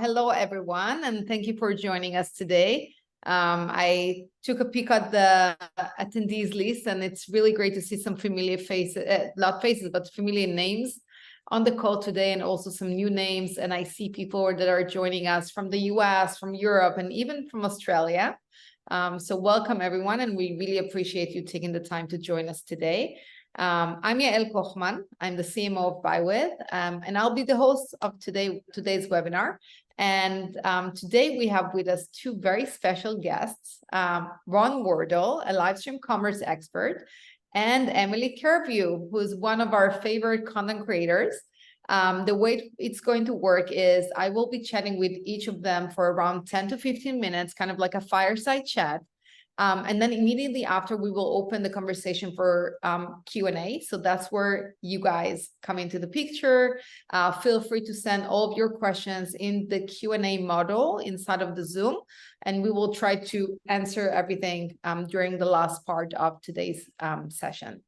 Hello, everyone, and thank you for joining us today. I took a peek at the attendees list, and it's really great to see some familiar faces, not faces, but familiar names on the call today, and also some new names. And I see people that are joining us from the US, from Europe, and even from Australia. So welcome, everyone, and we really appreciate you taking the time to join us today. I'm Yael Kochman. I'm the CMO of BuyWith, and I'll be the host of today's webinar. And today we have with us two very special guests, Ron Wardle, a live stream commerce expert, and Emily Carriveau, who is one of our favorite content creators. The way it's going to work is I will be chatting with each of them for around 10 to 15 minutes, kind of like a fireside chat. And then immediately after, we will open the conversation for Q&A. So that's where you guys come into the picture. Feel free to send all of your questions in the Q&A module inside of the Zoom, and we will try to answer everything during the last part of today's session.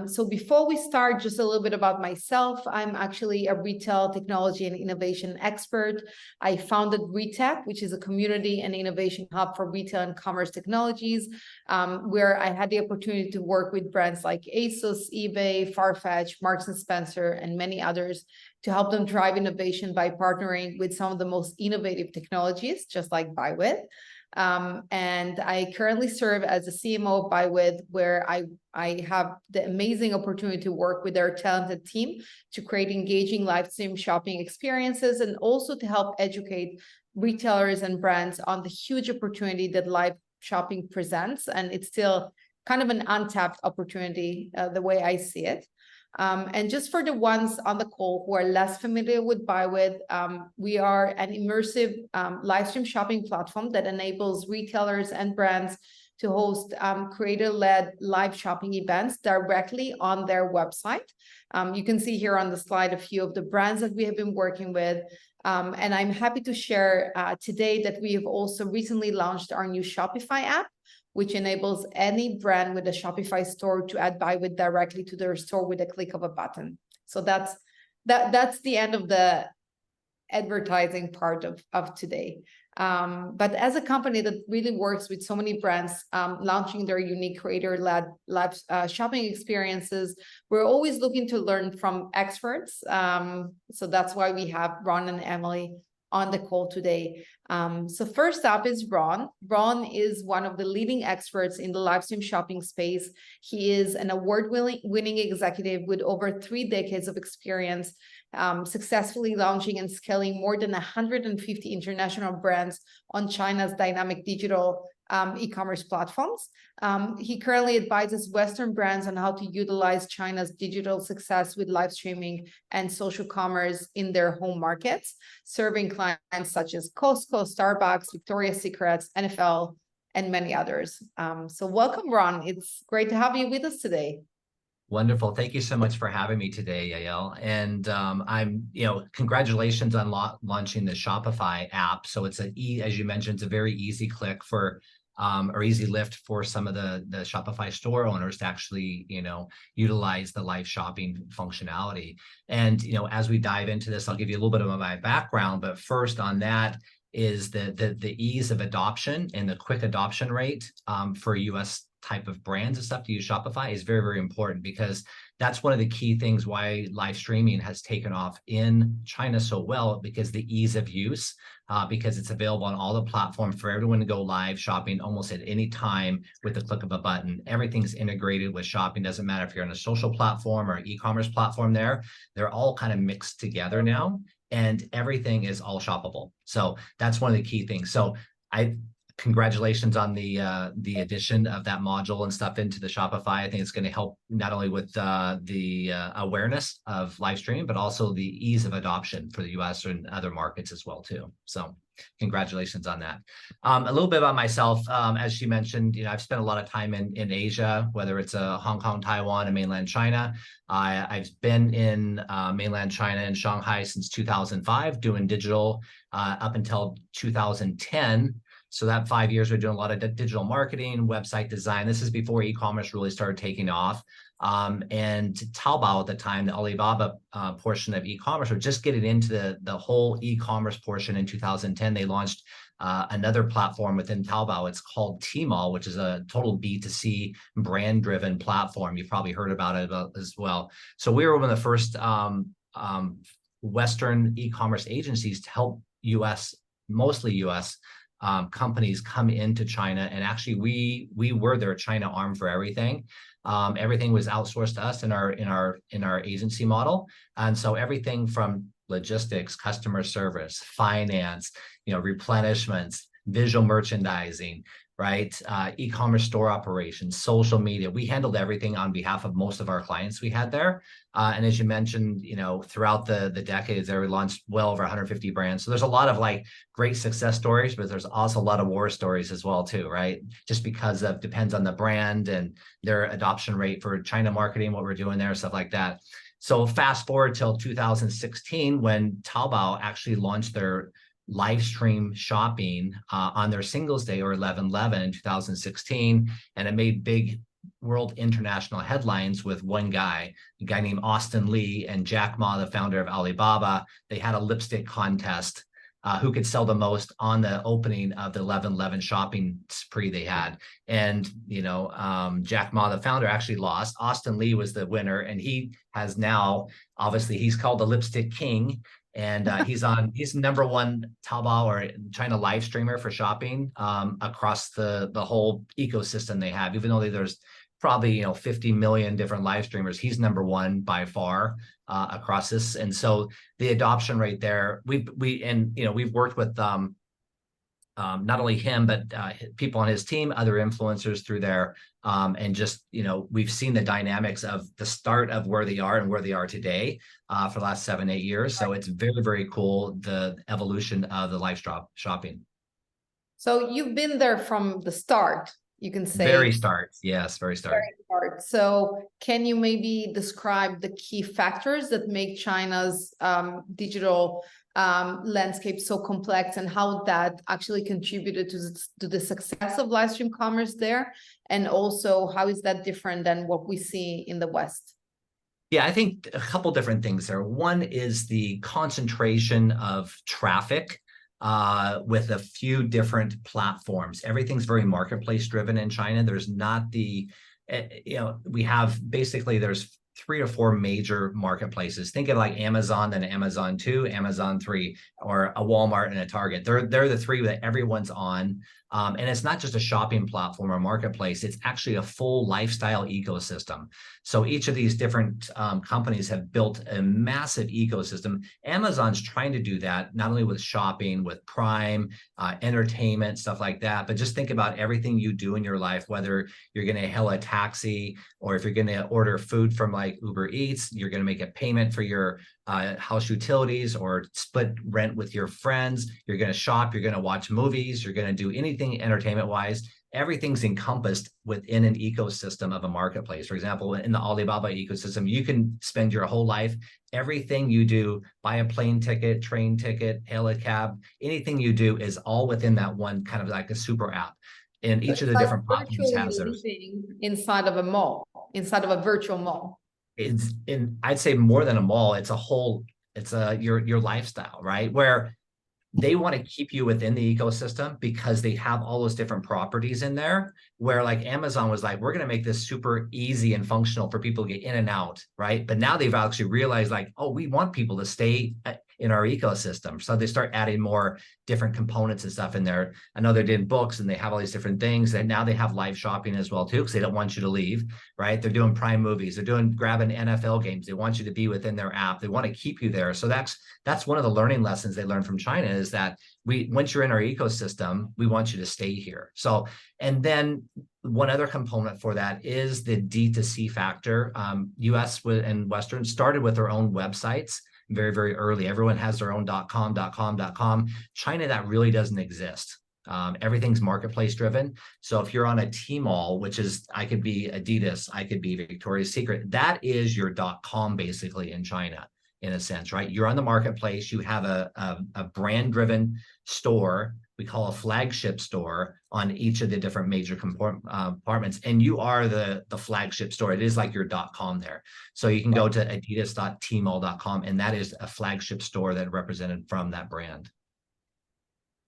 So before we start, just a little bit about myself. I'm actually a retail technology and innovation expert. I founded Retech, which is a community and innovation hub for retail and commerce technologies, where I had the opportunity to work with brands like ASOS, eBay, Farfetch, Marks & Spencer, and many others to help them drive innovation by partnering with some of the most innovative technologies, just like BuyWith. And I currently serve as the CMO of BuyWith, where I have the amazing opportunity to work with their talented team to create engaging live stream shopping experiences, and also to help educate retailers and brands on the huge opportunity that live shopping presents. And it's still kind of an untapped opportunity, the way I see it. And just for the ones on the call who are less familiar with BuyWith, we are an immersive live stream shopping platform that enables retailers and brands to host creator-led live shopping events directly on their website. You can see here on the slide a few of the brands that we have been working with. And I'm happy to share today that we have also recently launched our new Shopify app, which enables any brand with a Shopify store to add BuyWith directly to their store with a click of a button. So that's the end of the advertising part of today. But as a company that really works with so many brands launching their unique creator-led live shopping experiences, we're always looking to learn from experts. So that's why we have Ron and Emily on the call today. So first up is Ron. Ron is one of the leading experts in the live stream shopping space. He is an award-winning executive with over 3 decades of experience, successfully launching and scaling more than 150 international brands on China's dynamic digital e-commerce platforms. He currently advises Western brands on how to utilize China's digital success with live streaming and social commerce in their home markets, serving clients such as Costco, Starbucks, Victoria's Secret, NFL, and many others. So welcome, Ron. It's great to have you with us today. Wonderful. Thank you so much for having me today, Yael. And congratulations on launching the Shopify app. So it's as you mentioned, it's a very easy click for or easy lift for some of the Shopify store owners to actually, utilize the live shopping functionality. And, as we dive into this, I'll give you a little bit of my background, but first on that is the ease of adoption and the quick adoption rate for US type of brands and stuff to use Shopify is very, very important, because that's one of the key things why live streaming has taken off in China so well, because the ease of use, because it's available on all the platforms for everyone to go live shopping almost at any time with the click of a button. Everything's integrated with shopping. Doesn't matter if you're on a social platform or e-commerce platform there. They're all kind of mixed together now, and everything is all shoppable. So that's one of the key things. So congratulations on the addition of that module and stuff into the Shopify. I think it's going to help not only with the awareness of live streaming, but also the ease of adoption for the US and other markets as well too. So congratulations on that. A little bit about myself. As she mentioned, I've spent a lot of time in Asia, whether it's Hong Kong, Taiwan, and mainland China. I've been in mainland China and Shanghai since 2005, doing digital up until 2010. So that 5 years, we're doing a lot of digital marketing, website design. This is before e-commerce really started taking off. And Taobao at the time, the Alibaba portion of e-commerce, were just getting into the whole e-commerce portion in 2010. They launched another platform within Taobao. It's called Tmall, which is a total B2C brand-driven platform. You've probably heard about it as well. So we were one of the first Western e-commerce agencies to help mostly US companies come into China. And actually we were their China arm for everything. Everything was outsourced to us in our agency model. And so everything from logistics, customer service, finance, replenishments, visual merchandising, right? E-commerce store operations, social media. We handled everything on behalf of most of our clients we had there. And as you mentioned, throughout the decades there, we launched well over 150 brands. So there's a lot of like great success stories, but there's also a lot of war stories as well too, right? Just because of depends on the brand and their adoption rate for China marketing, what we're doing there, stuff like that. So fast forward till 2016 when Taobao actually launched their live stream shopping on their Singles Day or 11/11 in 2016, and it made big world international headlines with one guy, a guy named Austin Lee, and Jack Ma, the founder of Alibaba. They had a lipstick contest. Who could sell the most on the opening of the 11/11 shopping spree they had. And, Jack Ma, the founder, actually lost. Austin Lee was the winner, and he has now, obviously, he's called the Lipstick King. And he's number one Taobao or China live streamer for shopping across the whole ecosystem they have. Even though there's probably 50 million different live streamers, he's number one by far across this. And so the adoption rate there, we've worked with not only him but people on his team, other influencers through there, and just we've seen the dynamics of the start of where they are and where they are today for the last 7-8 years. So it's very, very cool, the evolution of the live shopping. So you've been there from the start, you can say. Very start, yes, very start. Very start. So can you maybe describe the key factors that make China's digital landscape so complex, and how that actually contributed to the success of live stream commerce there? And also, how is that different than what we see in the West? Yeah, I think a couple different things there. One is the concentration of traffic with a few different platforms. Everything's very marketplace driven in China. There's not we have basically there's 3 or 4 major marketplaces. Think of like Amazon, then Amazon 2, Amazon 3, or a Walmart and a Target. They're the 3 that everyone's on. And it's not just a shopping platform or marketplace, it's actually a full lifestyle ecosystem. So each of these different companies have built a massive ecosystem. Amazon's trying to do that, not only with shopping, with Prime, entertainment, stuff like that, but just think about everything you do in your life, whether you're going to hail a taxi, or if you're going to order food from like Uber Eats, you're going to make a payment for your house utilities or split rent with your friends, you're going to shop, you're going to watch movies, you're going to do anything entertainment wise. Everything's encompassed within an ecosystem of a marketplace. For example, in the Alibaba ecosystem, you can spend your whole life, everything you do, buy a plane ticket, train ticket, hail a cab, anything you do is all within that one kind of like a super app. And each of the different platforms has theirs. Inside of a mall, inside of a virtual mall. It's I'd say more than a mall. It's a whole, it's your lifestyle, right? Where they want to keep you within the ecosystem because they have all those different properties in there, where like Amazon was like, we're going to make this super easy and functional for people to get in and out, right? But now they've actually realized like, oh, we want people to stay in our ecosystem. So they start adding more different components and stuff in there. I know they did books and they have all these different things, and now they have live shopping as well too, because they don't want you to leave, right? They're doing Prime movies, they're doing grabbing NFL games. They want you to be within their app. They want to keep you there. So that's one of the learning lessons they learned from China, is that once you're in our ecosystem, we want you to stay here. So, and then one other component for that is the D2C factor. US and Western started with their own websites very, very early. Everyone has their own .com. China, that really doesn't exist. Everything's marketplace driven. So if you're on a Tmall, which is, I could be Adidas, I could be Victoria's Secret, that is your .com basically in China, in a sense, right? You're on the marketplace, you have a brand driven store we call a flagship store on each of the different major compartments. And you are the flagship store. It is like your .com there. So you can go to adidas.tmall.com, and that is a flagship store that represented from that brand.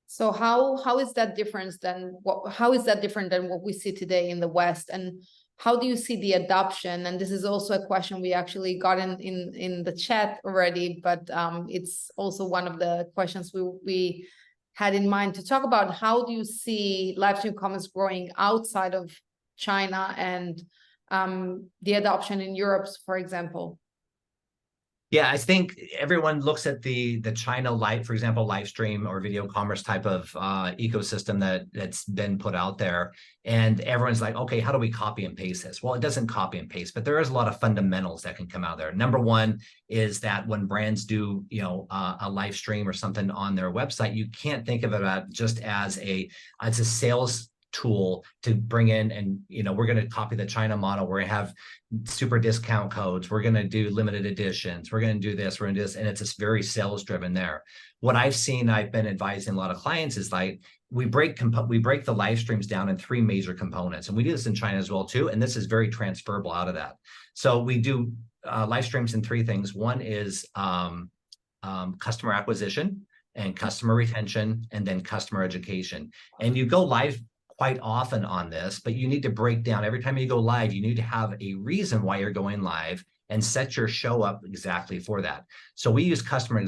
So how is that different than what we see today in the West? And how do you see the adoption? And this is also a question we actually got in the chat already, but it's also one of the questions we had in mind to talk about. How do you see live stream commerce growing outside of China and the adoption in Europe, for example? Yeah, I think everyone looks at the China for example, live stream or video commerce type of ecosystem that's been put out there. And everyone's like, okay, how do we copy and paste this? Well, it doesn't copy and paste, but there is a lot of fundamentals that can come out there. Number one is that when brands do, a live stream or something on their website, you can't think of it just as it's a sales tool to bring in, and we're going to copy the China model. We're going to have super discount codes. We're going to do limited editions. We're going to do this. We're going to do this, and it's just very sales driven there. What I've seen, I've been advising a lot of clients is like we break the live streams down in 3 major components, and we do this in China as well too. And this is very transferable out of that. So we do live streams in 3 things. One is customer acquisition and customer retention, and then customer education. And you go live quite often on this, but you need to break down every time you go live. You need to have a reason why you're going live and set your show up exactly for that. So we use customer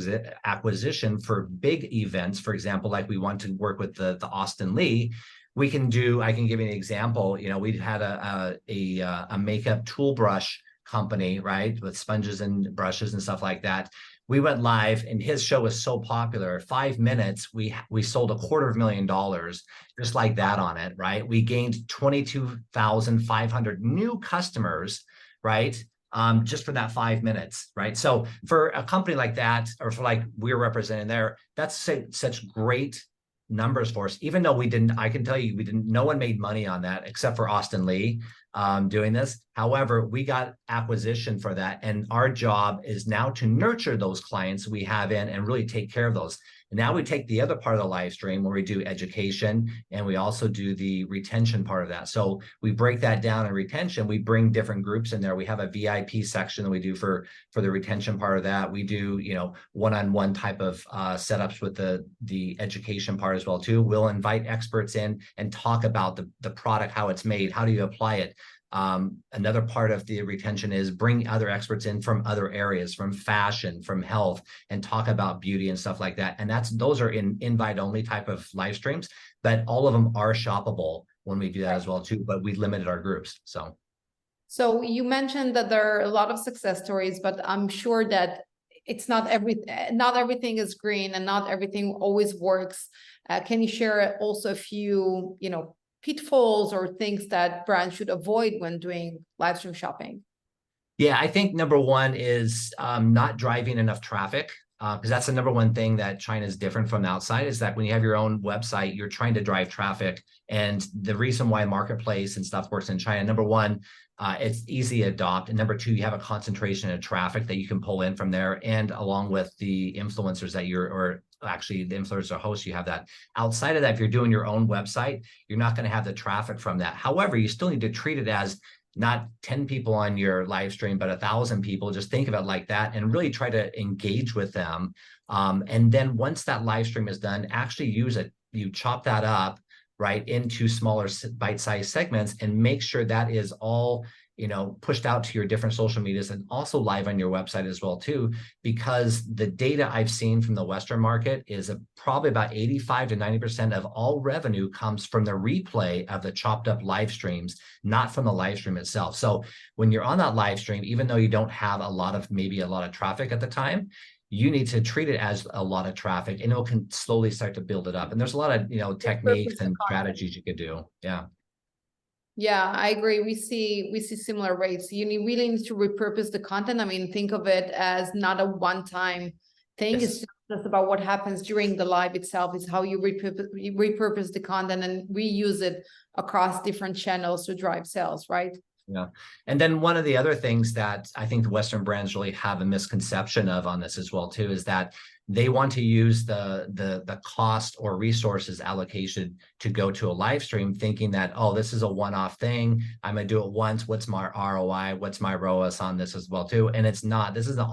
acquisition for big events. For example, like we want to work with the Austin Lee. I can give you an example. We had a makeup tool brush company, right, with sponges and brushes and stuff like that. We went live, and his show was so popular. 5 minutes, we sold $250,000 just like that on it, right? We gained 22,500 new customers, right? Just for that 5 minutes, right? So for a company like that, or for like we're representing there, that's such great numbers for us. Even though I can tell you, no one made money on that except for Austin Lee doing this. However, we got acquisition for that. And our job is now to nurture those clients we have in and really take care of those. And now we take the other part of the live stream where we do education, and we also do the retention part of that. So we break that down in retention. We bring different groups in there. We have a VIP section that we do for the retention part of that. We do, one-on-one type of setups with the education part as well too. We'll invite experts in and talk about the product, how it's made, how do you apply it. Another part of the retention is bring other experts in from other areas, from fashion, from health, and talk about beauty and stuff like that. And those are in invite only type of live streams, but all of them are shoppable when we do that as well too, but we limited our groups. So you mentioned that there are a lot of success stories, but I'm sure that it's not everything is green and not everything always works. Can you share also a few, pitfalls or things that brands should avoid when doing live stream shopping? Yeah, I think number one is not driving enough traffic, because that's the number one thing that China is different from the outside, is that when you have your own website, you're trying to drive traffic. And the reason why marketplace and stuff works in China, number one, it's easy to adopt. And number two, you have a concentration of traffic that you can pull in from there. And along with the influencers or actually the influencer hosts, you have that. Outside of that, if you're doing your own website, you're not going to have the traffic from that. However, you still need to treat it as not 10 people on your live stream, but 1,000 people. Just think of it like that and really try to engage with them. And then once that live stream is done, actually you chop that up right into smaller bite-sized segments and make sure that is all pushed out to your different social medias and also live on your website as well too, because the data I've seen from the Western market is probably about 85 to 90% of all revenue comes from the replay of the chopped up live streams, not from the live stream itself. So when you're on that live stream, even though you don't have maybe a lot of traffic at the time, you need to treat it as a lot of traffic, and it can slowly start to build it up. And there's a lot of techniques and strategies you could do. Yeah, I agree. We see similar rates. Really need to repurpose the content. I mean, think of it as not a one-time thing. Yes. It's just about what happens during the live itself. It's how you repurpose the content and reuse it across different channels to drive sales, right? Yeah. And then one of the other things that I think the Western brands really have a misconception of on this as well too is that they want to use the cost or resources allocation to go to a live stream, thinking that, oh, this is a one-off thing. I'm gonna do it once. What's my ROI? What's my ROAS on this as well too? And it's not. This is an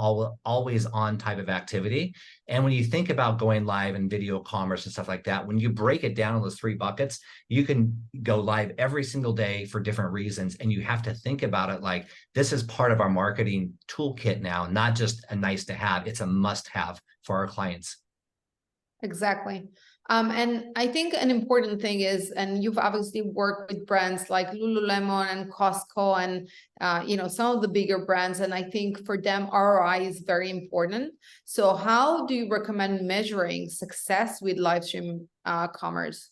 always on type of activity. And when you think about going live and video commerce and stuff like that, when you break it down in those 3 buckets, you can go live every single day for different reasons. And you have to think about it like this is part of our marketing toolkit now, not just a nice to have. It's a must have for our clients. Exactly. And I think an important thing is, and you've obviously worked with brands like Lululemon and Costco and, you know, some of the bigger brands. And I think for them, ROI is very important. So how do you recommend measuring success with live stream commerce?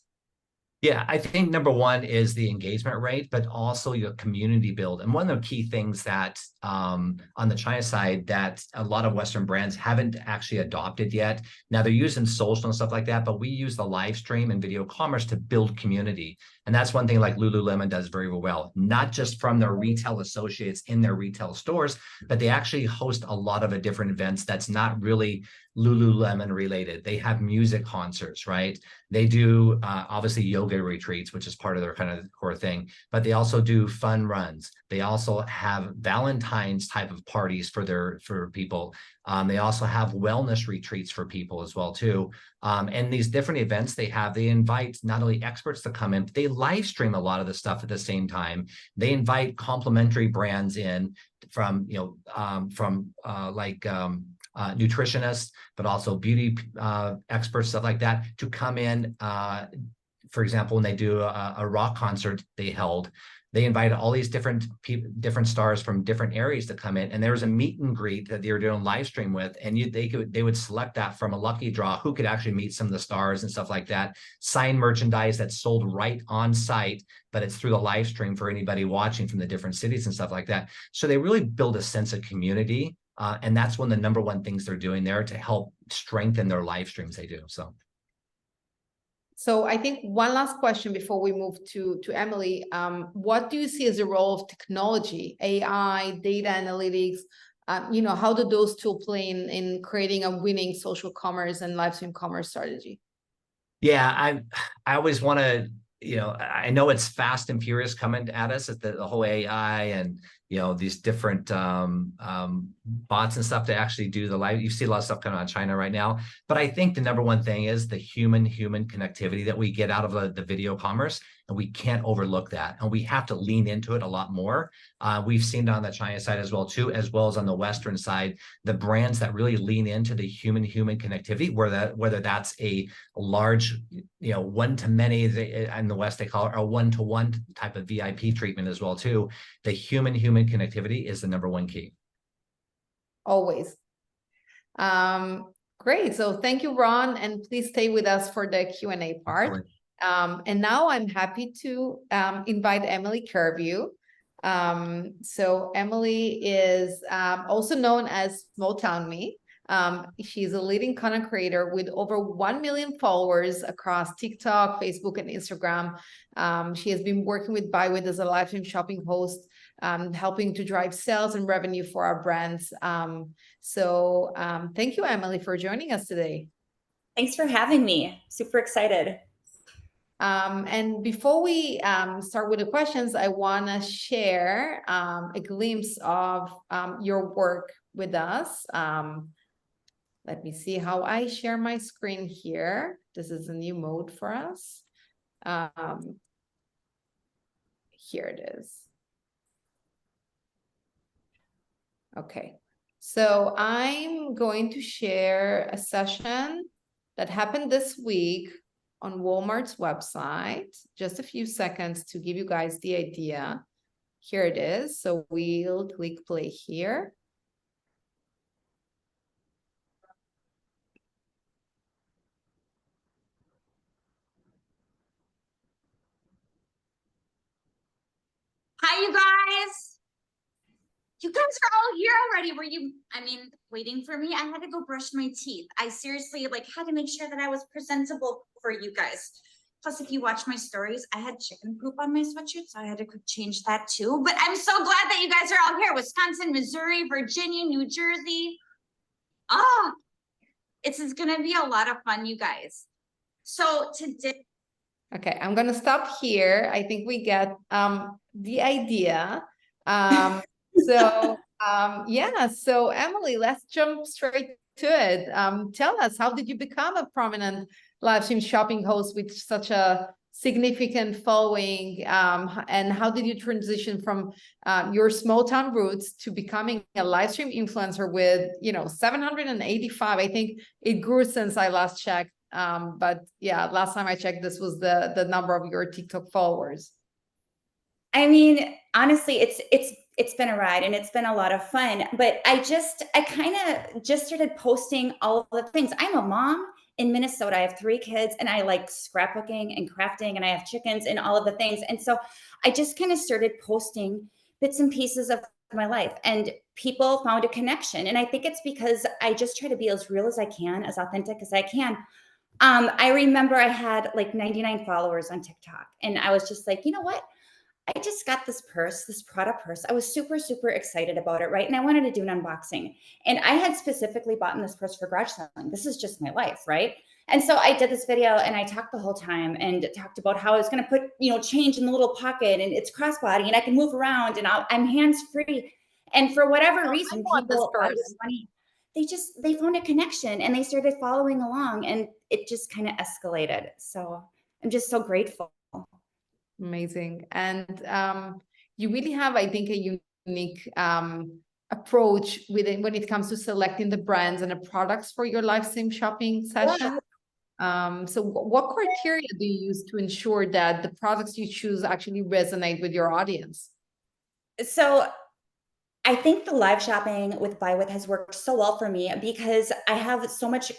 Yeah, I think number one is the engagement rate, but also your community build. And one of the key things that on the China side that a lot of Western brands haven't actually adopted yet. Now they're using social and stuff like that, but we use the live stream and video commerce to build community. And that's one thing like Lululemon does very well, not just from their retail associates in their retail stores, but they actually host a lot of different events that's not really Lululemon related. They have music concerts, right? They do obviously yoga retreats, which is part of their kind of core thing, but they also do fun runs. They also have Valentine's type of parties for people. They also have wellness retreats for people as well too. And these different events they invite not only experts to come in, but they live stream a lot of the stuff at the same time. They invite complementary brands in from, nutritionists, but also beauty experts, stuff like that, to come in. For example, when they do a rock concert they invited all these different stars from different areas to come in, and there was a meet and greet that they were doing live stream with, and they would select that from a lucky draw who could actually meet some of the stars and stuff like that. Sign merchandise that's sold right on site, but it's through the live stream for anybody watching from the different cities and stuff like that. So they really build a sense of community. And that's one of the number one things they're doing there to help strengthen their live streams they do. So I think one last question before we move to Emily. What do you see as the role of technology, AI, data analytics? How do those tools play in creating a winning social commerce and live stream commerce strategy? Yeah, I always want to, I know it's fast and furious coming at us at the whole AI and, these different bots and stuff to actually do the live. You see a lot of stuff coming out of China right now. But I think the number one thing is the human connectivity that we get out of the video commerce. And we can't overlook that. And we have to lean into it a lot more. We've seen it on the China side as well, too, as well as on the Western side, the brands that really lean into the human connectivity, whether that's a large, one-to-many, in the West, they call it a one-to-one type of VIP treatment as well, too. The human connectivity is the number one key. Always. Great. So thank you, Ron. And please stay with us for the Q&A part. And now I'm happy to invite Emily Carriveau. So Emily is also known as Small Town Me. She's a leading content creator with over 1 million followers across TikTok, Facebook, and Instagram. She has been working with Bywit as a live stream shopping host, helping to drive sales and revenue for our brands. So thank you, Emily, for joining us today. Thanks for having me. Super excited. And before we start with the questions, I want to share a glimpse of your work with us. Let me see how I share my screen here. This is a new mode for us. Here it is. Okay, so I'm going to share a session that happened this week on Walmart's website. Just a few seconds to give you guys the idea. Here it is. So we'll click play here. Hi, you guys. You guys are all here already. Waiting for me? I had to go brush my teeth. I seriously had to make sure that I was presentable for you guys. Plus, if you watch my stories, I had chicken poop on my sweatshirt, so I had to change that too. But I'm so glad that you guys are all here. Wisconsin, Missouri, Virginia, New Jersey. It's gonna be a lot of fun, you guys. So today, Okay, I'm gonna stop here. I think we get the idea. Yeah, so Emily, let's jump straight to it. Tell us, how did you become a prominent live stream shopping host with such a significant following? And how did you transition from your small town roots to becoming a live stream influencer with, 785? I think it grew since I last checked. But yeah, last time I checked, this was the number of your TikTok followers. I mean, honestly, it's been a ride and it's been a lot of fun, but I kind of just started posting all of the things. I'm a mom in Minnesota. I have 3 kids and I like scrapbooking and crafting and I have chickens and all of the things. And so I just kind of started posting bits and pieces of my life, and people found a connection. And I think it's because I just try to be as real as I can, as authentic as I can. I remember I had like 99 followers on TikTok, and I was just like, you know what? I just got this purse, this Prada purse. I was super, super excited about it, right? And I wanted to do an unboxing. And I had specifically bought this purse for garage selling. This is just my life, right? And so I did this video and I talked the whole time and talked about how I was going to put, change in the little pocket, and it's crossbody and I can move around and I'm hands-free. And for whatever reason, people thought it was funny. They found a connection and they started following along, and it just kind of escalated. So I'm just so grateful. Amazing. And you really have, I think, a unique approach when it comes to selecting the brands and the products for your live stream shopping session. So what criteria do you use to ensure that the products you choose actually resonate with your audience? So I think the live shopping with Buy With has worked so well for me because I have so much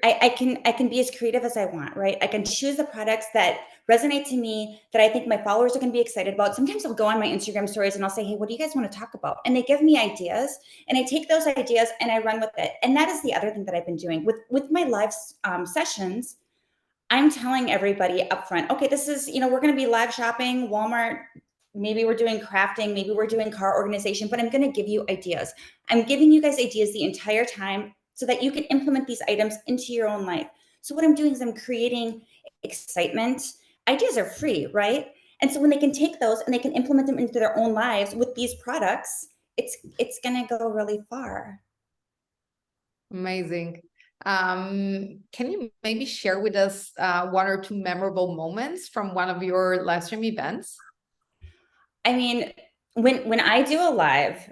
I can be as creative as I want, right? I can choose the products that resonate to me, that I think my followers are going to be excited about. Sometimes I'll go on my Instagram stories and I'll say, hey, what do you guys want to talk about? And they give me ideas, and I take those ideas and I run with it. And that is the other thing that I've been doing with my live sessions. I'm telling everybody up front, okay, this is, we're going to be live shopping, Walmart. Maybe we're doing crafting, maybe we're doing car organization, but I'm going to give you ideas. I'm giving you guys ideas the entire time so that you can implement these items into your own life. So what I'm doing is I'm creating excitement. Ideas are free, right? And so when they can take those and they can implement them into their own lives with these products, it's going to go really far. Amazing. Can you maybe share with us 1 or 2 memorable moments from one of your live stream events? I mean, when I do a live,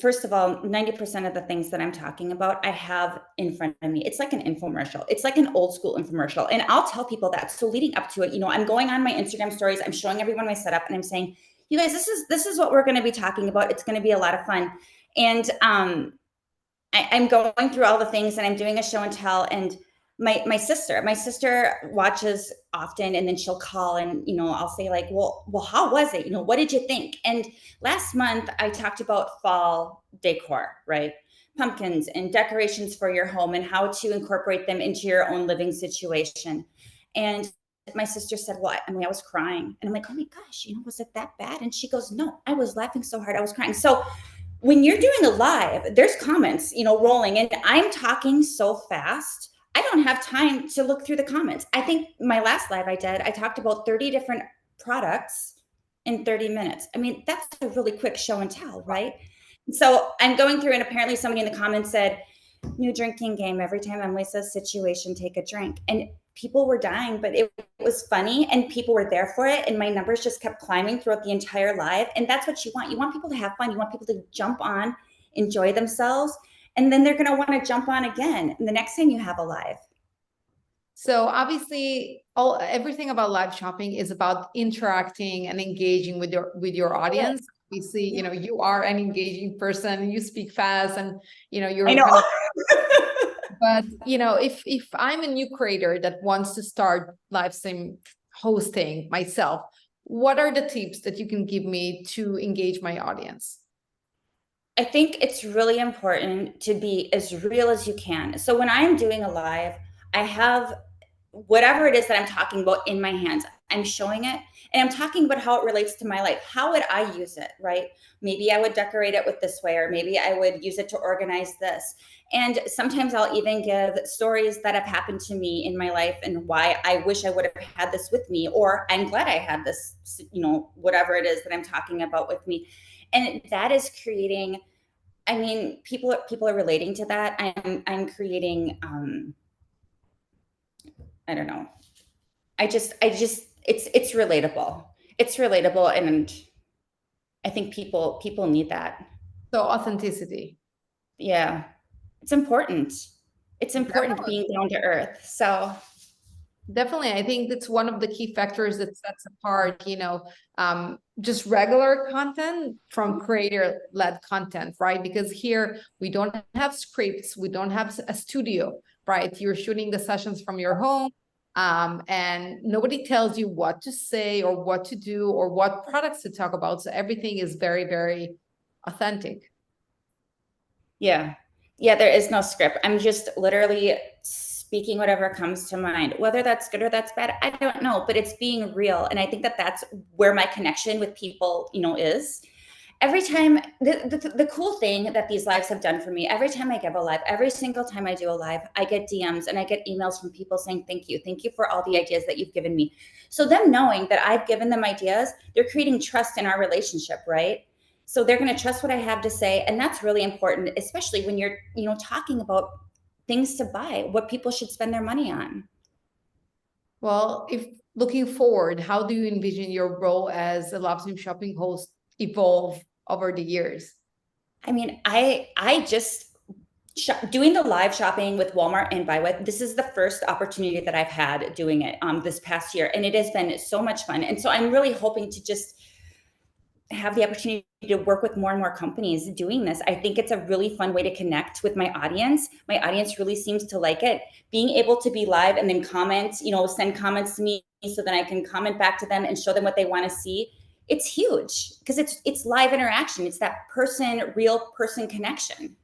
first of all, 90% of the things that I'm talking about, I have in front of me. It's like an infomercial. It's like an old school infomercial. And I'll tell people that. So leading up to it, I'm going on my Instagram stories, I'm showing everyone my setup, and I'm saying, you guys, this is what we're going to be talking about. It's going to be a lot of fun. And I'm going through all the things, and I'm doing a show and tell, and my sister watches often, and then she'll call and, I'll say like, well, how was it? What did you think? And last month I talked about fall decor, right? Pumpkins and decorations for your home and how to incorporate them into your own living situation. And my sister said, well, I was crying. And I'm like, oh my gosh, was it that bad? And she goes, no, I was laughing so hard, I was crying. So when you're doing a live, there's comments, rolling, and I'm talking so fast, I don't have time to look through the comments. I think my last live I talked about 30 different products in 30 minutes. I mean, that's a really quick show and tell, right? So I'm going through, and apparently somebody in the comments said, new drinking game. Every time Emily says situation, take a drink. And people were dying, but it was funny and people were there for it. And my numbers just kept climbing throughout the entire live. And that's what you want. You want people to have fun. You want people to jump on, enjoy themselves. And then they're going to want to jump on again the next time you have a live. So obviously everything about live shopping is about interacting and engaging with your audience. We see, you are an engaging person, you speak fast, and you're I know. But if I'm a new creator that wants to start live stream hosting myself, what are the tips that you can give me to engage my audience? I think it's really important to be as real as you can. So when I'm doing a live, I have whatever it is that I'm talking about in my hands. I'm showing it, and I'm talking about how it relates to my life. How would I use it, right? Maybe I would decorate it with this way, or maybe I would use it to organize this. And sometimes I'll even give stories that have happened to me in my life and why I wish I would have had this with me, or I'm glad I had this, you know, whatever it is that I'm talking about with me. And that is creating, I mean, people are relating to that. I'm creating, I don't know. It's relatable. It's relatable, and I think people need that. So authenticity. Yeah, it's important. It's important being down to earth. So definitely, I think that's one of the key factors that sets apart, you know, just regular content from creator-led content, right? Because here we don't have scripts, we don't have a studio, right? You're shooting the sessions from your home, and nobody tells you what to say or what to do or what products to talk about. So everything is very, very authentic. yeah, there is no script. I'm just literally speaking whatever comes to mind. Whether that's good or that's bad, I don't know, but it's being real. And I think that that's where my connection with people, you know, is. Every time, the cool thing that these lives have done for me, every time I give a live, every single time I do a live, I get DMs and I get emails from people saying, thank you for all the ideas that you've given me. So them knowing that I've given them ideas, they're creating trust in our relationship, right? So they're going to trust what I have to say. And that's really important, especially when you're, you know, talking about things to buy, what people should spend their money on. Well, if looking forward, how do you envision your role as a live stream shopping host evolve over the years? I mean, I just doing the live shopping with Walmart and Buy With. This is the first opportunity that I've had doing it this past year, and it has been so much fun. And so I'm really hoping to just have the opportunity to work with more and more companies doing this. I think it's a really fun way to connect with my audience. My audience really seems to like it. Being able to be live and then comment, you know, send comments to me so that I can comment back to them and show them what they want to see. It's huge because it's live interaction. It's that real person connection.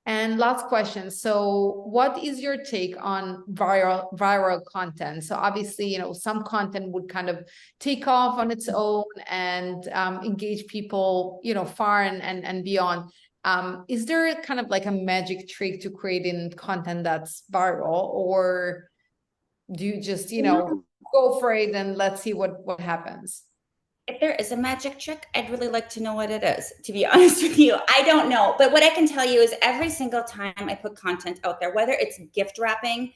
And last question. So what is your take on viral content? So obviously, you know, some content would kind of take off on its own and engage people, you know, far and beyond. Is there kind of like a magic trick to creating content that's viral, or do you just, you know, go for it and let's see what happens? If there is a magic trick, I'd really like to know what it is, to be honest with you. I don't know. But what I can tell you is every single time I put content out there, whether it's gift wrapping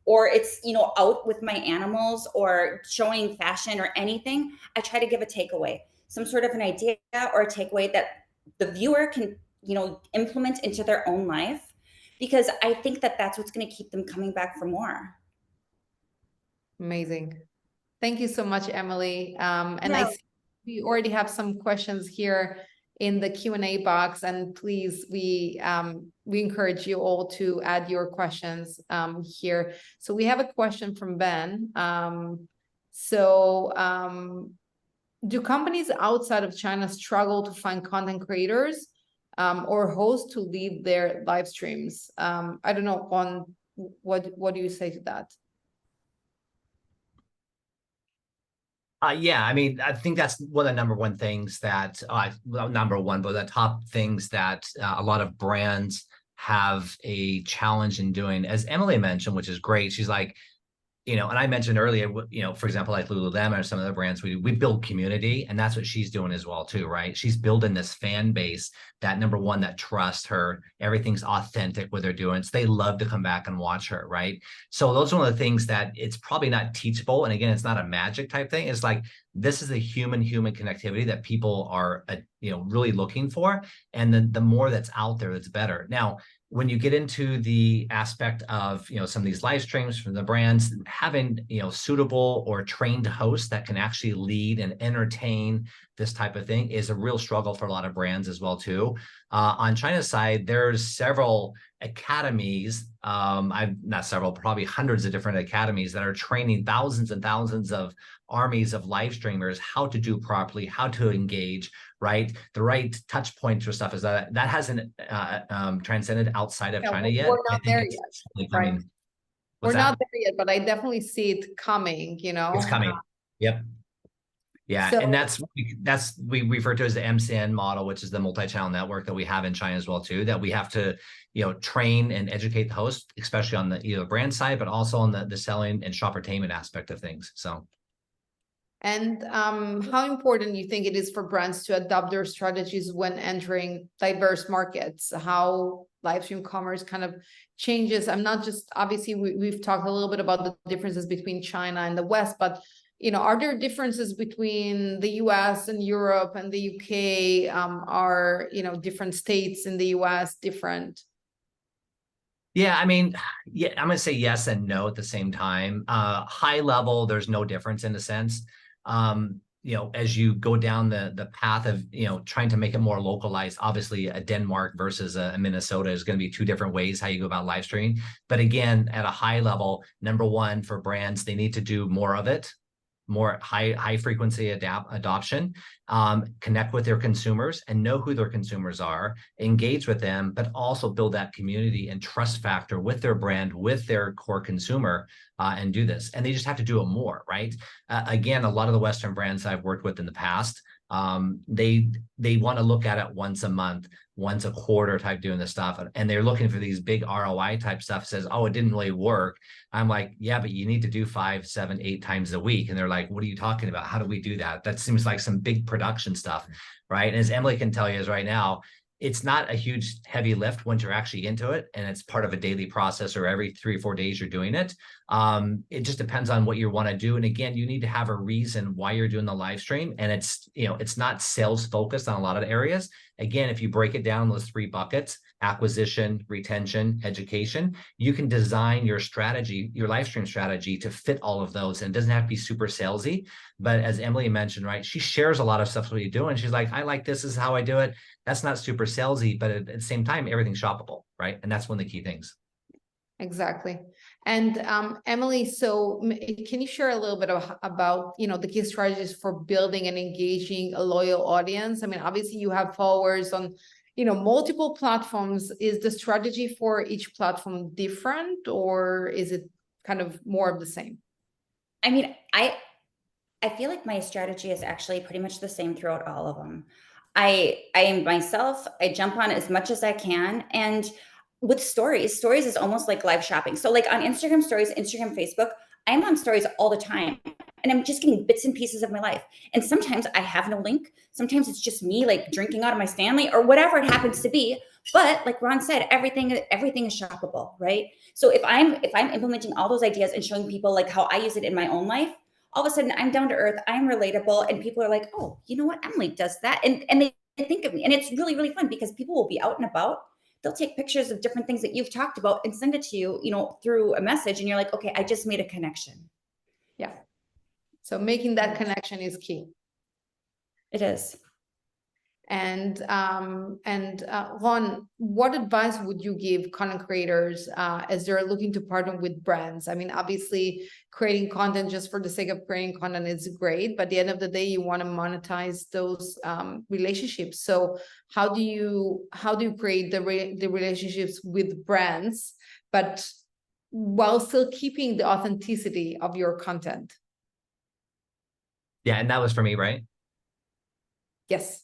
or it's, you know, out with my animals or showing fashion or anything, I try to give a takeaway, some sort of an idea or a takeaway that the viewer can, you know, implement into their own life, because I think that that's what's going to keep them coming back for more. Amazing. Thank you so much, Emily. And I see we already have some questions here in the Q&A box, and please, we encourage you all to add your questions here. So we have a question from Ben. Do companies outside of China struggle to find content creators or hosts to lead their live streams? I don't know, Juan, what do you say to that? Yeah, I mean, I think that's one of the number one things that, well, number one, but the top things that a lot of brands have a challenge in doing. As Emily mentioned, which is great, she's like, you know, and I mentioned earlier, you know, for example, like Lululemon or some of the brands we build community, and that's what she's doing as well too, right? She's building this fan base that, number one, that trust her. Everything's authentic what they're doing. So they love to come back and watch her, right? So those are one of the things that it's probably not teachable. And again, it's not a magic type thing. It's like, this is the human connectivity that people are, you know, really looking for. And then the more that's out there, that's better. Now, when you get into the aspect of, you know, some of these live streams from the brands, having, you know, suitable or trained hosts that can actually lead and entertain this type of thing is a real struggle for a lot of brands as well too. On China's side, there's several academies, not several, probably hundreds of different academies that are training thousands and thousands of armies of live streamers how to do properly, how to engage, right? The right touch points or stuff is that hasn't transcended outside of China yet. We're not there yet, right? What's We're that? not there yet, but I definitely see it coming, you know. It's coming. Yep. Yeah, So- and that's we refer to as the MCN model, which is the multi-channel network that we have in China as well too. That we have to, train and educate the host, especially on the brand side, but also on the selling and shoppertainment aspect of things. So. And how important you think it is for brands to adopt their strategies when entering diverse markets? How live stream commerce kind of changes? I'm not just, obviously we've talked a little bit about the differences between China and the West, but are there differences between the US and Europe and the UK? Are different states in the US different? Yeah, I mean, yeah, I'm gonna say yes and no at the same time. High level, there's no difference in a sense. As you go down the path of trying to make it more localized, obviously a Denmark versus a Minnesota is going to be two different ways how you go about live streaming. But again, at a high level, number one, for brands, they need to do more of it, more high frequency adoption, connect with their consumers and know who their consumers are, engage with them, but also build that community and trust factor with their brand, with their core consumer, and do this. And they just have to do it more, right? Again, a lot of the Western brands I've worked with in the past, they want to look at it once a month, once a quarter type doing this stuff. And they're looking for these big ROI type stuff, says, oh, it didn't really work. I'm like, yeah, but you need to do 5, 7, 8 times a week. And they're like, what are you talking about? How do we do that? That seems like some big production stuff, right? And as Emily can tell you is right now, it's not a huge heavy lift once you're actually into it and it's part of a daily process, or every 3 or 4 days you're doing it. It just depends on what you want to do. And again, you need to have a reason why you're doing the live stream. And it's not sales focused on a lot of areas. Again, if you break it down those 3 buckets, acquisition, retention, education, you can design your strategy, your live stream strategy to fit all of those. And it doesn't have to be super salesy. But as Emily mentioned, right, she shares a lot of stuff what you do. And she's like, I like this is how I do it. That's not super salesy, but at the same time, everything's shoppable, right? And that's one of the key things. Exactly. And Emily, so can you share a little bit about the key strategies for building and engaging a loyal audience? I mean, obviously you have followers on multiple platforms. Is the strategy for each platform different, or is it kind of more of the same? I mean, I feel like my strategy is actually pretty much the same throughout all of them. I am myself. I jump on as much as I can. And with stories is almost like live shopping. So like on Instagram stories, Instagram, Facebook, I'm on stories all the time and I'm just getting bits and pieces of my life. And sometimes I have no link. Sometimes it's just me like drinking out of my Stanley or whatever it happens to be. But like Ron said, everything is shoppable, right? So if I'm implementing all those ideas and showing people like how I use it in my own life, all of a sudden I'm down to earth, I'm relatable, and people are like, oh, you know what, Emily does that. And they think of me. And it's really, really fun because people will be out and about. They'll take pictures of different things that you've talked about and send it to you, through a message. And you're like, okay, I just made a connection. Yeah. So making that connection is key. It is. And Ron, what advice would you give content creators as they're looking to partner with brands? I mean, obviously creating content just for the sake of creating content is great, but at the end of the day, you want to monetize those relationships. So how do you create the relationships with brands, but while still keeping the authenticity of your content? Yeah, and that was for me, right? Yes.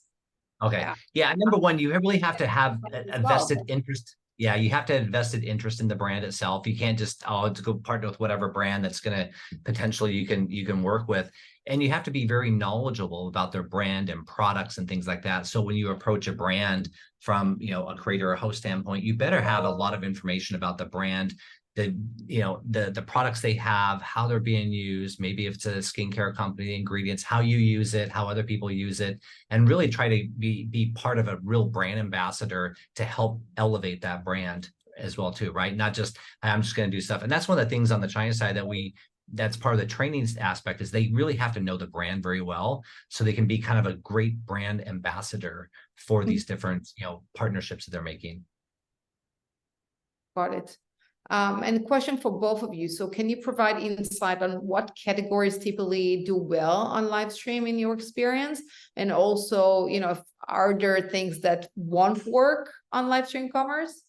Okay. Yeah. Number one, you really have to have a vested interest. Yeah, you have to have vested interest in the brand itself. You can't just to go partner with whatever brand that's going to potentially you can work with. And you have to be very knowledgeable about their brand and products and things like that. So when you approach a brand from a creator or host standpoint, you better have a lot of information about the brand, the products they have, how they're being used, maybe if it's a skincare company, ingredients, how you use it, how other people use it, and really try to be part of a real brand ambassador to help elevate that brand as well too, right? Not just, I'm just going to do stuff. And that's one of the things on the China side that's part of the training aspect, is they really have to know the brand very well so they can be kind of a great brand ambassador for these different, partnerships that they're making. Got it. And question for both of you. So can you provide insight on what categories typically do well on live stream in your experience? And also, are there things that won't work on live stream commerce?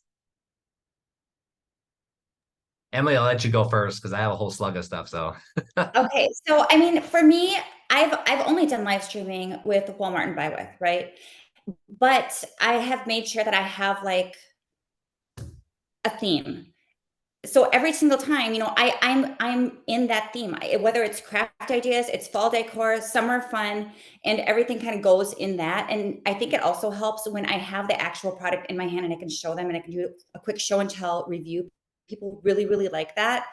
Emily, I'll let you go first because I have a whole slug of stuff. So Okay, so I mean, for me, I've only done live streaming with Walmart and Buy With, right? But I have made sure that I have like a theme. So every single time, I'm in that theme. Whether it's craft ideas, it's fall decor, summer fun, and everything kind of goes in that. And I think it also helps when I have the actual product in my hand and I can show them and I can do a quick show and tell review. People really, really like that.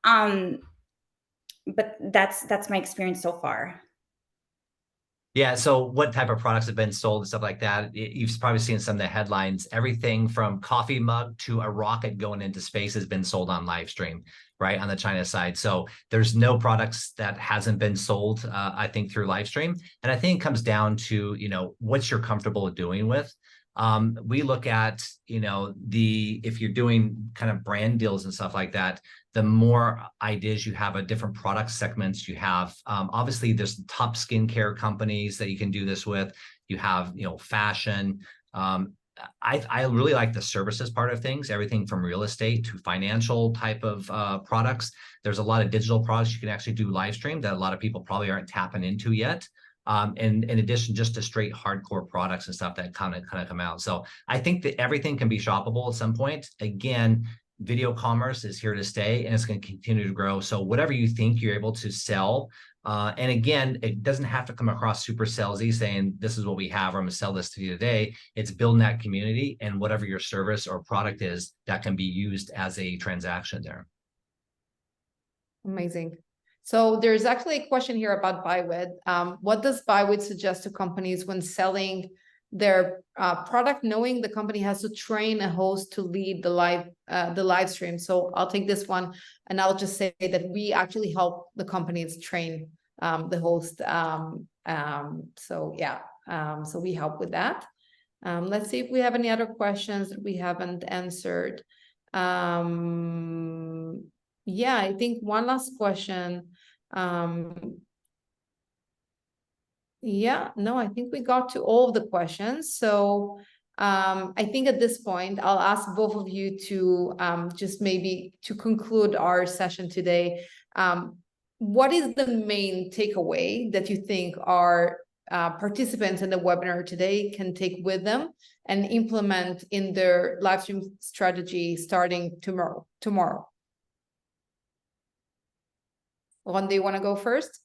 But that's my experience so far. yeah, so what type of products have been sold and stuff like that? You've probably seen some of the headlines. Everything from coffee mug to a rocket going into space has been sold on live stream, right, on the China side. So there's no products that hasn't been sold, I think, through live stream. And I think it comes down to, what you're comfortable doing with. We look at, if you're doing kind of brand deals and stuff like that, the more ideas you have of different product segments you have. Obviously, there's top skincare companies that you can do this with. You have, fashion. I really like the services part of things, everything from real estate to financial type of products. There's a lot of digital products you can actually do live stream that a lot of people probably aren't tapping into yet. And in addition, just to straight hardcore products and stuff that kind of come out. So I think that everything can be shoppable at some point. Again, video commerce is here to stay and it's going to continue to grow. So whatever you think you're able to sell, and again, it doesn't have to come across super salesy saying, this is what we have, or I'm going to sell this to you today. It's building that community and whatever your service or product is that can be used as a transaction there. Amazing. So there's actually a question here about Buy With. What does Buy With suggest to companies when selling their product, knowing the company has to train a host to lead the live stream? So I'll take this one, and I'll just say that we actually help the companies train the host. So we help with that. Let's see if we have any other questions that we haven't answered. Yeah, I think one last question. Yeah, no, I think we got to all of the questions. So I think at this point, I'll ask both of you to just maybe to conclude our session today. What is the main takeaway that you think our participants in the webinar today can take with them and implement in their live stream strategy starting tomorrow? Ron, do you want to go first?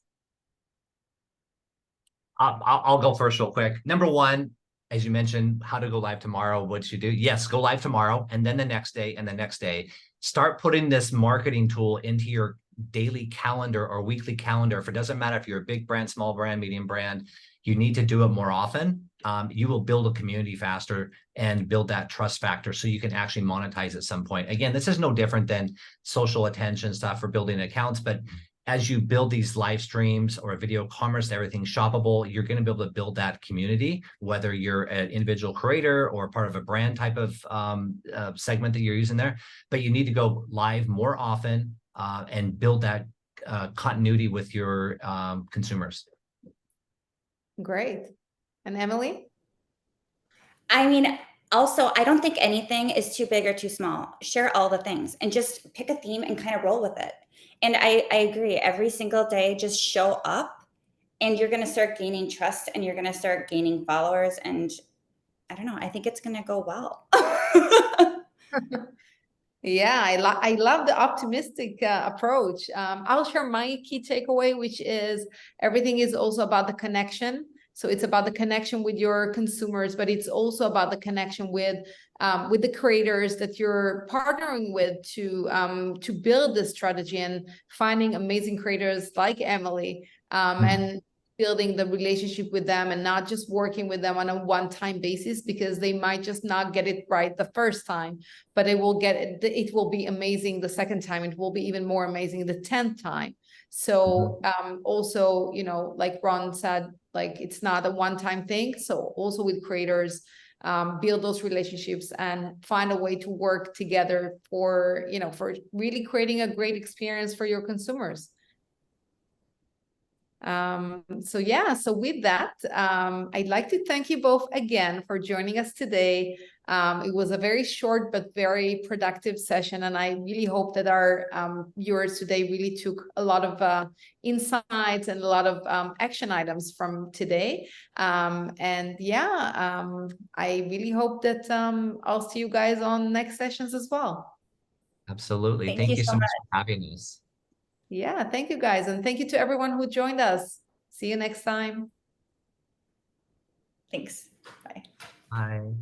I'll go first real quick. Number one, as you mentioned, how to go live tomorrow. What you do? Yes, go live tomorrow, and then the next day, and the next day. Start putting this marketing tool into your daily calendar or weekly calendar. If it doesn't matter if you're a big brand, small brand, medium brand, you need to do it more often. You will build a community faster and build that trust factor so you can actually monetize at some point. Again, this is no different than social attention stuff for building accounts, but as you build these live streams or a video commerce, everything's shoppable, you're going to be able to build that community, whether you're an individual creator or part of a brand type of segment that you're using there. But you need to go live more often and build that continuity with your consumers. Great. And Emily? I mean, also, I don't think anything is too big or too small. Share all the things and just pick a theme and kind of roll with it. And I agree, every single day, just show up and you're going to start gaining trust and you're going to start gaining followers. And I don't know, I think it's going to go well. Yeah, I love the optimistic approach. I'll share my key takeaway, which is everything is also about the connection. So it's about the connection with your consumers, but it's also about the connection with the creators that you're partnering with to build this strategy and finding amazing creators like Emily and building the relationship with them and not just working with them on a one-time basis because they might just not get it right the first time, but it will be amazing the second time. It will be even more amazing the 10th time. So also, like Ron said, like it's not a one-time thing. So also with creators, build those relationships and find a way to work together for really creating a great experience for your consumers. So yeah, so with that, I'd like to thank you both again for joining us today. It was a very short but very productive session, and I really hope that our viewers today really took a lot of insights and a lot of action items from today. And yeah, I really hope that I'll see you guys on next sessions as well. Absolutely. Thank you you so so much for having us. Yeah, thank you guys. And thank you to everyone who joined us. See you next time. Thanks. Bye. Bye.